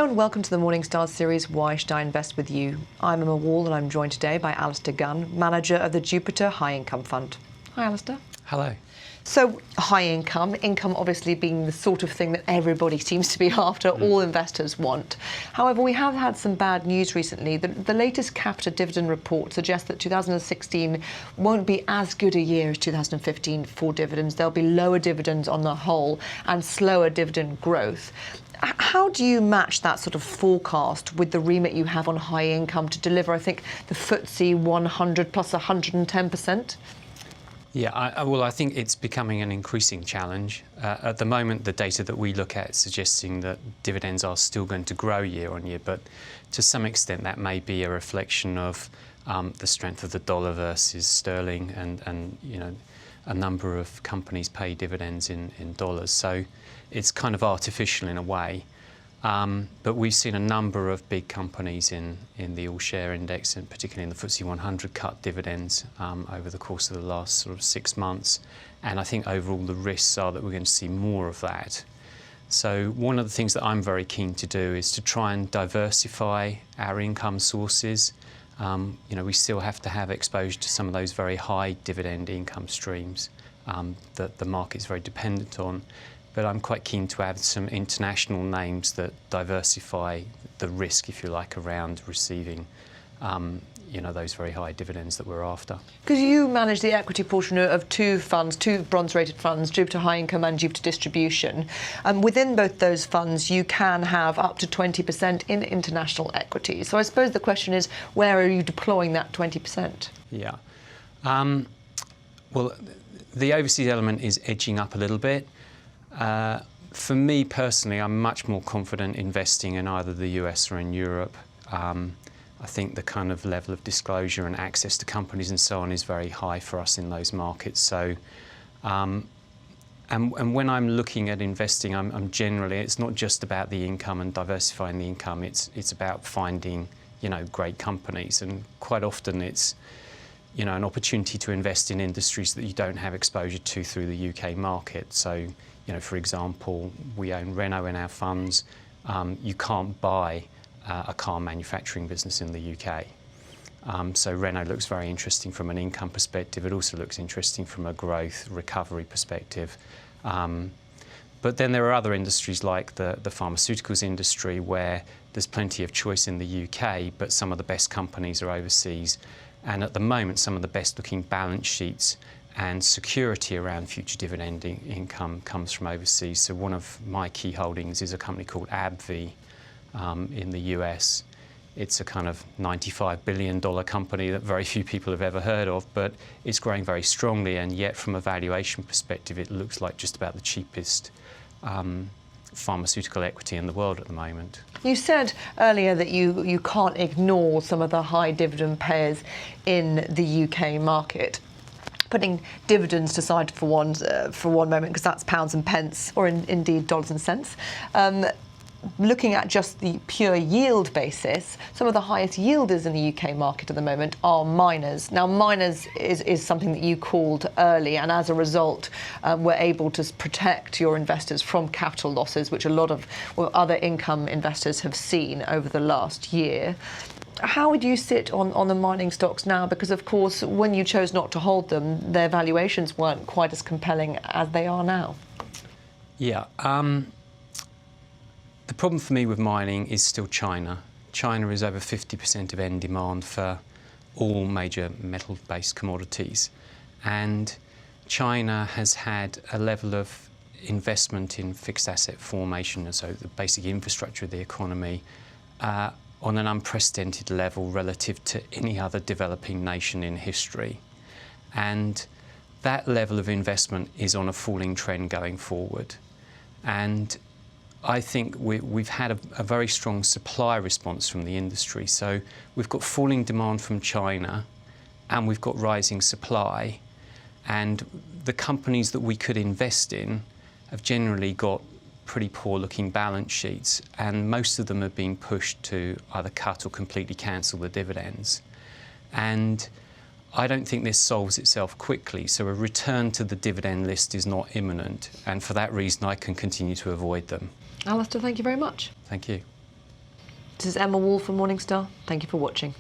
and welcome to the Morningstar series, Why Should I Invest With You? I'm Emma Wall and I'm joined today by Alistair Gunn, manager of the Jupiter High Income Fund. Hi, Alistair. Hello. So, high income obviously being the sort of thing that everybody seems to be after, all investors want. However, we have had some bad news recently. The latest Capita dividend report suggests that 2016 won't be as good a year as 2015 for dividends. There'll be lower dividends on the whole and slower dividend growth. How do you match that sort of forecast with the remit you have on high income to deliver, I think, the FTSE 100 plus 110%? Yeah, I think it's becoming an increasing challenge. At the moment, the data that we look at is suggesting that dividends are still going to grow year on year, but to some extent that may be a reflection of the strength of the dollar versus sterling, and you know, a number of companies pay dividends in dollars, so it's kind of artificial in a way. But we've seen a number of big companies in the all-share index, and particularly in the FTSE 100, cut dividends over the course of the last sort of 6 months. And I think overall the risks are that we're going to see more of that. So one of the things that I'm very keen to do is to try and diversify our income sources. You know, we still have to have exposure to some of those very high dividend income streams that the market's very dependent on. But I'm quite keen to add some international names that diversify the risk, if you like, around receiving, you know, those very high dividends that we're after. Because you manage the equity portion of two funds, two bronze-rated funds, Jupiter High Income and Jupiter Distribution. Within both those funds, you can have up to 20% in international equities. So I suppose the question is, where are you deploying that 20%? Yeah. Well, the overseas element is edging up a little bit. For me personally, I'm much more confident investing in either the US or in Europe. I think the kind of level of disclosure and access to companies and so on is very high for us in those markets. So, and when I'm looking at investing, I'm generally, it's not just about the income and diversifying the income. It's about finding, you know, great companies, and quite often it's, you know, an opportunity to invest in industries that you don't have exposure to through the UK market. So, you know, for example, we own Renault in our funds. You can't buy a car manufacturing business in the UK. So Renault looks very interesting from an income perspective. It also looks interesting from a growth recovery perspective. But then there are other industries like the pharmaceuticals industry, where there's plenty of choice in the UK, but some of the best companies are overseas. And at the moment, some of the best looking balance sheets and security around future dividend income comes from overseas. So one of my key holdings is a company called AbbVie in the US. It's a kind of $95 billion company that very few people have ever heard of, but it's growing very strongly, and yet from a valuation perspective, it looks like just about the cheapest pharmaceutical equity in the world at the moment. You said earlier that you can't ignore some of the high dividend payers in the UK market. Putting dividends aside for one moment, because that's pounds and pence, or indeed dollars and cents. Looking at just the pure yield basis, some of the highest yielders in the UK market at the moment are miners. Now, miners is something that you called early, and as a result, were able to protect your investors from capital losses, which a lot of other income investors have seen over the last year. How would you sit on the mining stocks now? Because, of course, when you chose not to hold them, their valuations weren't quite as compelling as they are now. Yeah. The problem for me with mining is still China. China is over 50% of end demand for all major metal-based commodities. And China has had a level of investment in fixed asset formation, and so the basic infrastructure of the economy, on an unprecedented level relative to any other developing nation in history. And that level of investment is on a falling trend going forward. And I think we've had a very strong supply response from the industry. So we've got falling demand from China, and we've got rising supply. And the companies that we could invest in have generally got pretty poor looking balance sheets, and most of them are being pushed to either cut or completely cancel the dividends. And I don't think this solves itself quickly, so a return to the dividend list is not imminent, and for that reason I can continue to avoid them. Alistair, thank you very much. Thank you. This is Emma Wall from Morningstar. Thank you for watching.